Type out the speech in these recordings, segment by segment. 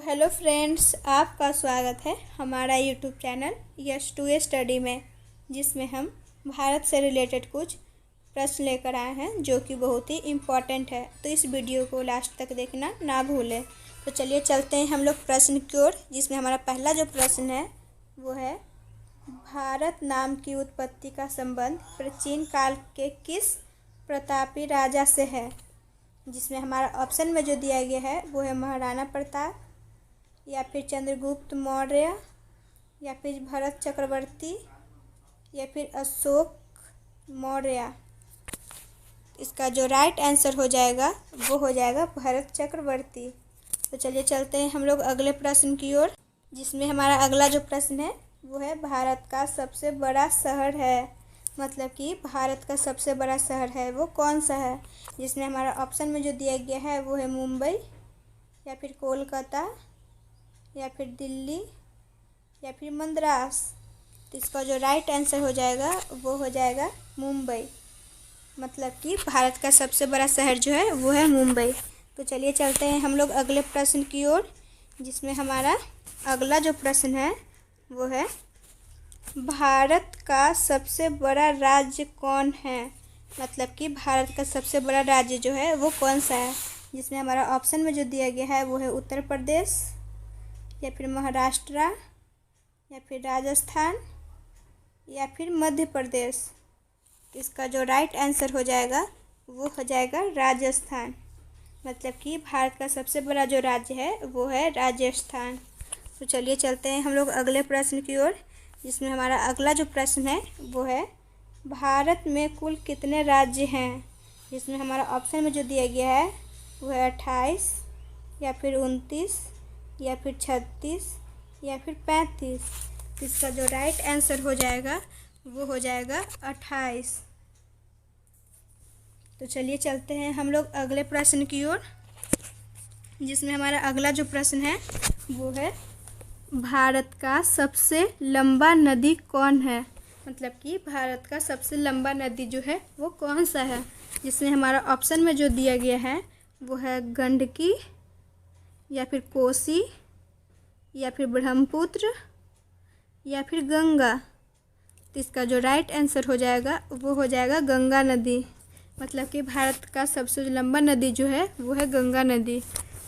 Hello friends, आपका स्वागत है हमारा YouTube channel yes to study में, जिसमें हम भारत से रिलेटेड कुछ प्रश्न लेकर आए हैं जो कि बहुत ही इम्पॉर्टेंट है। तो इस वीडियो को लास्ट तक देखना ना भूलें। तो चलिए चलते हैं हम लोग प्रश्न की ओर, जिसमें हमारा पहला जो प्रश्न है वो है भारत नाम की उत्पत्ति का संबंध प्राचीन काल के किस प्रतापी राजा से है। जिसमें हमारा ऑप्शन में जो दिया गया है वो है महाराणा प्रताप, या फिर चंद्रगुप्त मौर्य, या फिर भरत चक्रवर्ती, या फिर अशोक मौर्य। इसका जो राइट आंसर हो जाएगा वो हो जाएगा भरत चक्रवर्ती। तो चलिए चलते हैं हम लोग अगले प्रश्न की ओर, जिसमें हमारा अगला जो प्रश्न है वो है भारत का सबसे बड़ा शहर है। मतलब कि भारत का सबसे बड़ा शहर है वो कौन सा है। जिसमें हमारा ऑप्शन में जो दिया गया है वो है मुंबई, या फिर कोलकाता, या फिर दिल्ली, या फिर मद्रास। तो इसका जो राइट आंसर हो जाएगा वो हो जाएगा मुंबई। मतलब कि भारत का सबसे बड़ा शहर जो है वो है मुंबई। तो चलिए चलते हैं हम लोग अगले प्रश्न की ओर, जिसमें हमारा अगला जो प्रश्न है वो है भारत का सबसे बड़ा राज्य कौन है। मतलब कि भारत का सबसे बड़ा राज्य जो है वो कौन सा है। जिसमें हमारा ऑप्शन में जो दिया गया है वो है उत्तर प्रदेश, या फिर महाराष्ट्र, या फिर राजस्थान, या फिर मध्य प्रदेश। इसका जो राइट आंसर हो जाएगा वो हो जाएगा राजस्थान। मतलब कि भारत का सबसे बड़ा जो राज्य है वो है राजस्थान। तो चलिए चलते हैं हम लोग अगले प्रश्न की ओर, जिसमें हमारा अगला जो प्रश्न है वो है भारत में कुल कितने राज्य हैं। जिसमें हमारा ऑप्शन में जो दिया गया है वो है 28, या फिर 29, या फिर 36, या फिर 35। इसका जो राइट आंसर हो जाएगा वो हो जाएगा 28। तो चलिए चलते हैं हम लोग अगले प्रश्न की ओर, जिसमें हमारा अगला जो प्रश्न है वो है भारत का सबसे लंबा नदी कौन है। मतलब कि भारत का सबसे लंबा नदी जो है वो कौन सा है। जिसमें हमारा ऑप्शन में जो दिया गया है वो है गंडकी, या फिर कोसी, या फिर ब्रह्मपुत्र, या फिर गंगा। तो इसका जो राइट आंसर हो जाएगा वो हो जाएगा गंगा नदी। मतलब कि भारत का सबसे लंबा नदी जो है वो है गंगा नदी।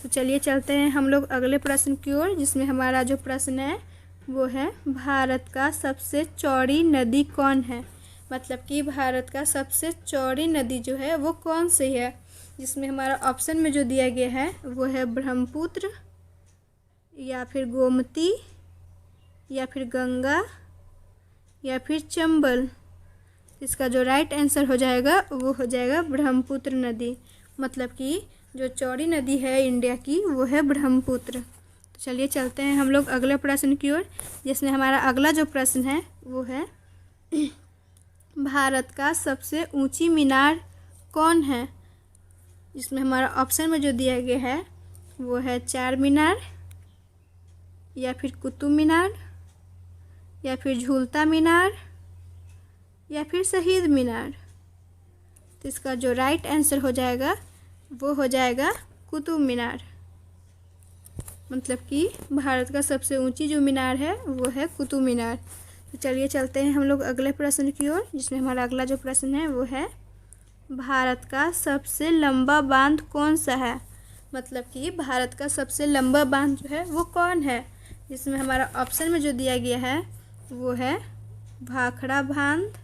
तो चलिए चलते हैं हम लोग अगले प्रश्न की ओर, जिसमें हमारा जो प्रश्न है वो है भारत का सबसे चौड़ी नदी कौन है। मतलब कि भारत का सबसे चौड़ी नदी जो है वो कौन सी है। जिसमें हमारा ऑप्शन में जो दिया गया है वो है ब्रह्मपुत्र, या फिर गोमती, या फिर गंगा, या फिर चंबल। इसका जो राइट आंसर हो जाएगा वो हो जाएगा ब्रह्मपुत्र नदी। मतलब कि जो चौड़ी नदी है इंडिया की वो है ब्रह्मपुत्र। तो चलिए चलते हैं हम लोग अगले प्रश्न की ओर, जिसमें हमारा अगला जो प्रश्न है वो है भारत का सबसे ऊंची मीनार कौन है। जिसमें हमारा ऑप्शन में जो दिया गया है वो है चार मीनार, या फिर कुतुब मीनार, या फिर झूलता मीनार, या फिर शहीद मीनार। तो इसका जो राइट आंसर हो जाएगा वो हो जाएगा कुतुब मीनार। मतलब कि भारत का सबसे ऊंची जो मीनार है वो है कुतुब मीनार। तो चलिए चलते हैं हम लोग अगले प्रश्न की ओर, जिसमें हमारा अगला जो प्रश्न है वो है भारत का सबसे लंबा बांध कौन सा है। मतलब कि भारत का सबसे लंबा बांध जो है वो कौन है। जिसमें हमारा ऑप्शन में जो दिया गया है वो है भाखड़ा बांध,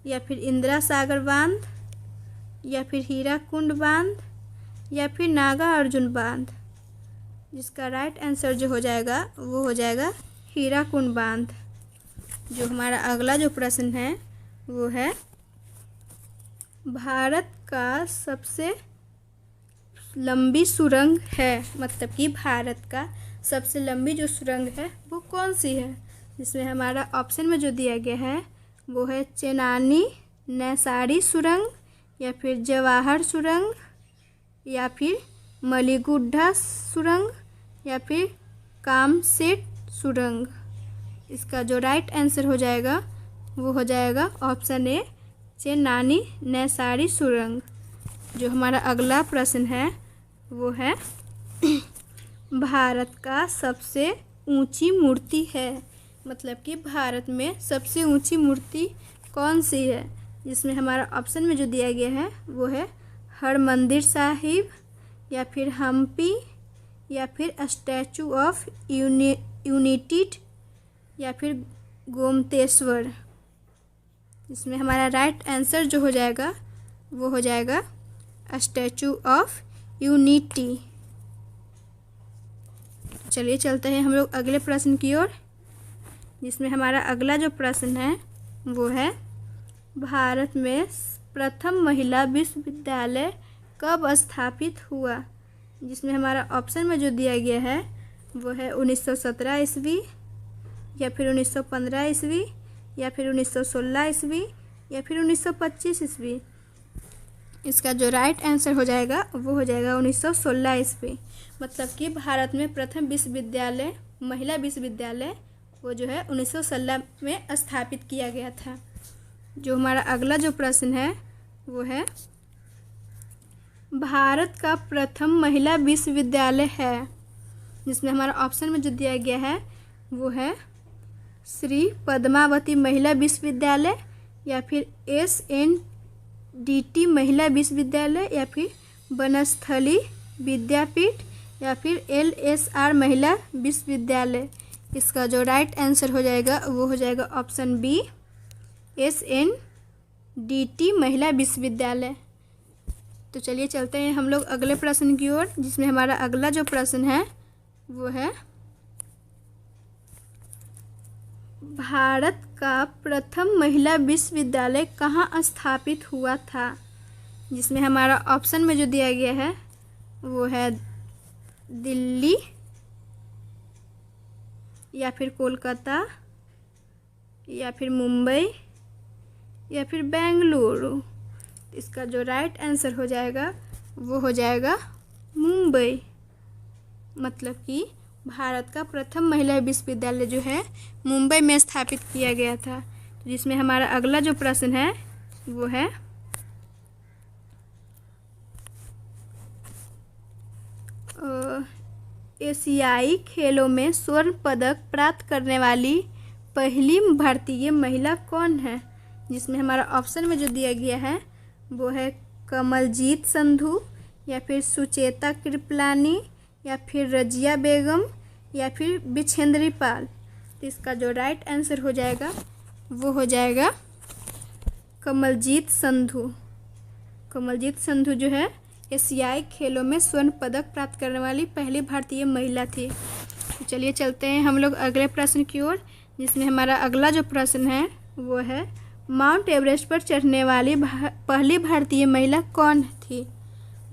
या फिर इंदिरा सागर बांध, या फिर हीराकुंड बांध, या फिर नागा अर्जुन बांध। जिसका राइट आंसर जो हो जाएगा वो हो जाएगा हीराकुंड बांध। जो हमारा अगला जो प्रश्न है वो है भारत का सबसे लंबी सुरंग है। मतलब कि भारत का सबसे लंबी जो सुरंग है वो कौन सी है। जिसमें हमारा ऑप्शन में जो दिया गया है वो है चेनानी नैसारी सुरंग, या फिर जवाहर सुरंग, या फिर मलीगुड्डा सुरंग, या फिर कामसेट सुरंग। इसका जो राइट आंसर हो जाएगा वो हो जाएगा ऑप्शन ए चेनानी नैसारी सुरंग। जो हमारा अगला प्रश्न है वो है भारत का सबसे ऊंची मूर्ति है। मतलब कि भारत में सबसे ऊंची मूर्ति कौन सी है, जिसमें हमारा ऑप्शन में जो दिया गया है वो है हरमंदिर साहिब, या फिर हम्पी, या फिर स्टैचू ऑफ यूनिटी, या फिर गोमतेश्वर। इसमें हमारा राइट आंसर जो हो जाएगा वो हो जाएगा स्टैचू ऑफ यूनिटी। चलिए चलते हैं हम लोग अगले प्रश्न की ओर, जिसमें हमारा अगला जो प्रश्न है वो है भारत में प्रथम महिला विश्वविद्यालय कब स्थापित हुआ। जिसमें हमारा ऑप्शन में जो दिया गया है वो है 1917 ईस्वी, या फिर 1915 ईस्वी, या फिर 1916 ईस्वी, या फिर 1925 ईस्वी। इसका जो राइट आंसर हो जाएगा वो हो जाएगा 1916 ईस्वी। मतलब कि भारत में प्रथम विश्वविद्यालय, महिला विश्वविद्यालय, वो जो है 1916 में स्थापित किया गया था। जो हमारा अगला जो प्रश्न है वो है भारत का प्रथम महिला विश्वविद्यालय है। जिसमें हमारा ऑप्शन में जो दिया गया है वो है श्री पद्मावती महिला विश्वविद्यालय, या फिर SNDT महिला विश्वविद्यालय, या फिर बनस्थली विद्यापीठ, या फिर LSR महिला विश्वविद्यालय। इसका जो राइट आंसर हो जाएगा वो हो जाएगा ऑप्शन बी, SNDT महिला विश्वविद्यालय। तो चलिए चलते हैं हम लोग अगले प्रश्न की ओर, जिसमें हमारा अगला जो प्रश्न है वो है भारत का प्रथम महिला विश्वविद्यालय कहाँ स्थापित हुआ था। जिसमें हमारा ऑप्शन में जो दिया गया है वो है दिल्ली, या फिर कोलकाता, या फिर मुंबई, या फिर बेंगलुरु। इसका जो राइट आंसर हो जाएगा वो हो जाएगा मुंबई। मतलब कि भारत का प्रथम महिला विश्वविद्यालय जो है मुंबई में स्थापित किया गया था। तो जिसमें हमारा अगला जो प्रश्न है वो है एशियाई खेलों में स्वर्ण पदक प्राप्त करने वाली पहली भारतीय महिला कौन है। जिसमें हमारा ऑप्शन में जो दिया गया है वो है कमलजीत संधू, या फिर सुचेता कृपलानी, या फिर रजिया बेगम, या फिर बिछेंद्री पाल। तो इसका जो राइट आंसर हो जाएगा वो हो जाएगा कमलजीत संधू। कमलजीत संधू जो है एशियाई खेलों में स्वर्ण पदक प्राप्त करने वाली पहली भारतीय महिला थी। तो चलिए चलते हैं हम लोग अगले प्रश्न की ओर, जिसमें हमारा अगला जो प्रश्न है वो है माउंट एवरेस्ट पर चढ़ने वाली पहली भारतीय महिला कौन थी।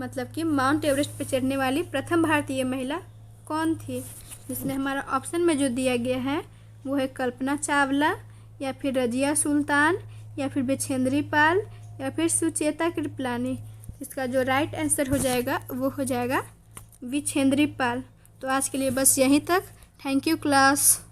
मतलब कि माउंट एवरेस्ट पर चढ़ने वाली प्रथम भारतीय महिला कौन थी। जिसमें हमारा ऑप्शन में जो दिया गया है वो है कल्पना चावला, या फिर रजिया सुल्तान, या फिर बिछेंद्री पाल, या फिर सुचेता कृपलानी। इसका जो राइट आंसर हो जाएगा वो हो जाएगा बिछेंद्री पाल। तो आज के लिए बस यहीं तक। Thank you class.